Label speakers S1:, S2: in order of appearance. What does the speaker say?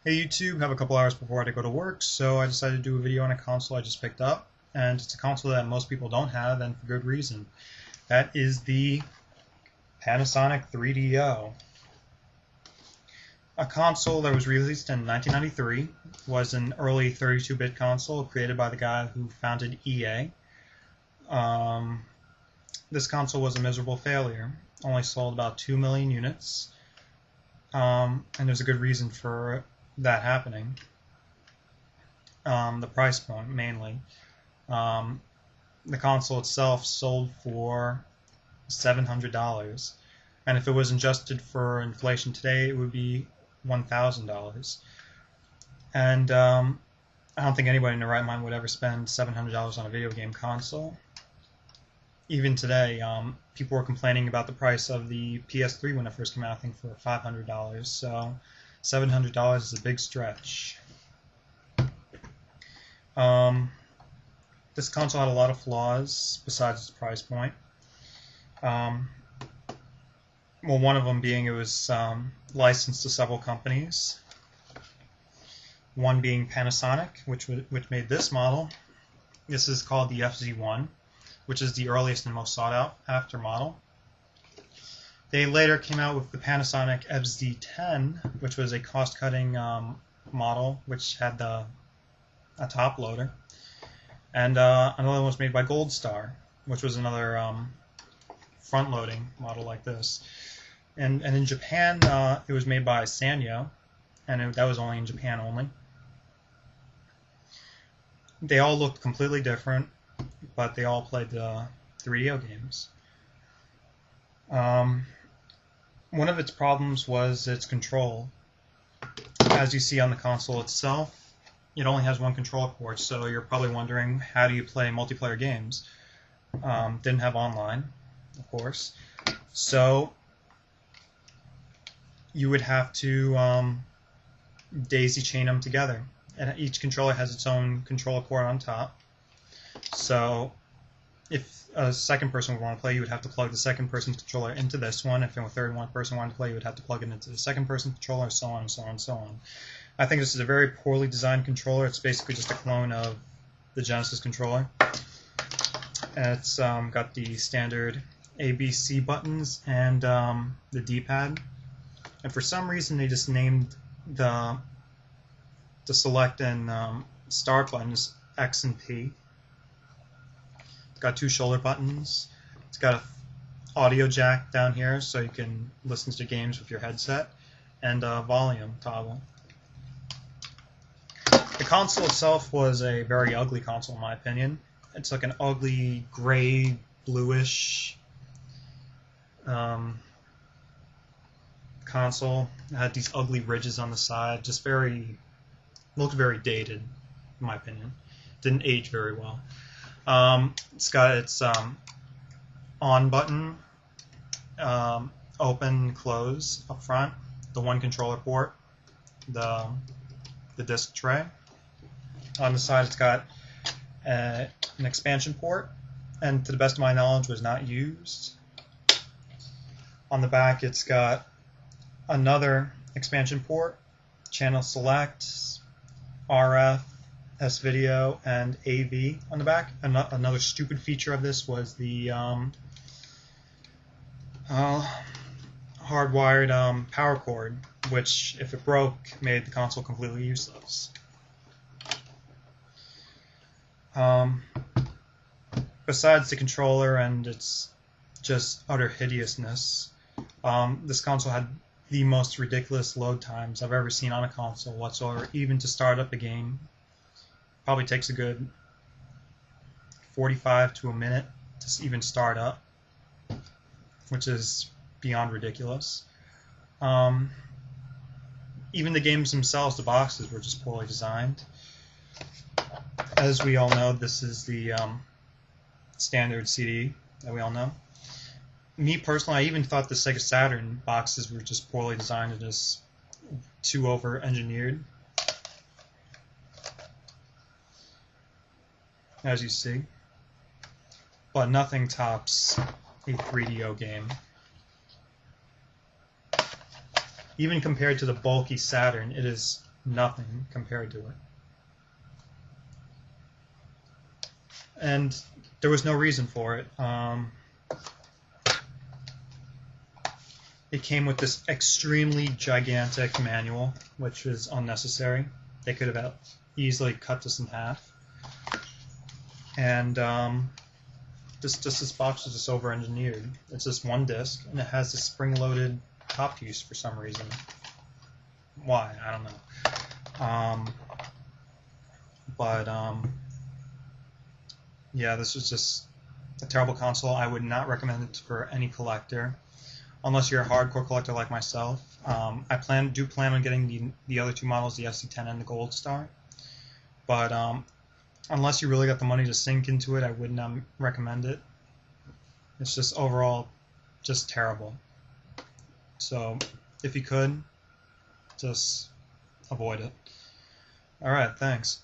S1: Hey YouTube, have a couple hours before I had to go to work, so I decided to do a video on a console I just picked up, and it's a console that most people don't have, and for good reason. That is the Panasonic 3DO. A console that was released in 1993, was an early 32-bit console created by the guy who founded EA. This console was a miserable failure, only sold about 2 million units, and there's a good reason for that happening. The price point mainly. The console itself sold for $700, and if it was adjusted for inflation today, it would be $1,000. And I don't think anybody in their right mind would ever spend $700 on a video game console. Even today, people were complaining about the price of the PS3 when it first came out, I think for $500. So $700 is a big stretch. This console had a lot of flaws besides its price point. Well, one of them being it was licensed to several companies. One being Panasonic, which made this model. This is called the FZ1, which is the earliest and most sought after model. They later came out with the Panasonic FZ10, which was a cost-cutting model, which had a top loader. And another one was made by Gold Star, which was another front-loading model like this. And in Japan, it was made by Sanyo, and that was only in Japan only. They all looked completely different, but they all played the 3DO games. One of its problems was its control. As you see on the console itself, it only has one controller port, so you're probably wondering, how do you play multiplayer games? Didn't have online, of course. So you would have to daisy chain them together. And each controller has its own controller port on top. So if a second person would want to play, you would have to plug the second person's controller into this one. If a third person wanted to play, you would have to plug it into the second person's controller, so on and so on and so on. I think this is a very poorly designed controller. It's basically just a clone of the Genesis controller. And it's got the standard A, B, C buttons and the D-pad. And for some reason, they just named the select and start buttons X and P. It's got two shoulder buttons. It's got an audio jack down here so you can listen to games with your headset, and a volume toggle. The console itself was a very ugly console in my opinion. It's like an ugly gray, bluish console. It had these ugly ridges on the side, just looked very dated in my opinion. Didn't age very well. It's got its on button, open, close up front, the one controller port, the disc tray. On the side, it's got an expansion port, and to the best of my knowledge, was not used. On the back, it's got another expansion port, channel select, RF, S-video, and AV on the back. Another stupid feature of this was the hardwired power cord, which, if it broke, made the console completely useless. Besides the controller and its just utter hideousness, this console had the most ridiculous load times I've ever seen on a console whatsoever, even to start up a game. Probably takes a good 45 to a minute to even start up, which is beyond ridiculous. Even the games themselves, the boxes, were just poorly designed. As we all know, this is the standard CD that we all know. Me personally, I even thought the Sega Saturn boxes were just poorly designed and just too over-engineered. As you see. But nothing tops a 3DO game. Even compared to the bulky Saturn, it is nothing compared to it. And there was no reason for it. It came with this extremely gigantic manual, which is unnecessary. They could have easily cut this in half. And this box is just over-engineered. It's just one disc, and it has this spring-loaded top piece for some reason. Why? I don't know. Yeah, this was just a terrible console. I would not recommend it for any collector, unless you're a hardcore collector like myself. I do plan on getting the other two models, the SC10 and the Gold Star. But unless you really got the money to sink into it, I would not recommend it. It's just overall just terrible. So if you could, just avoid it. Alright, thanks.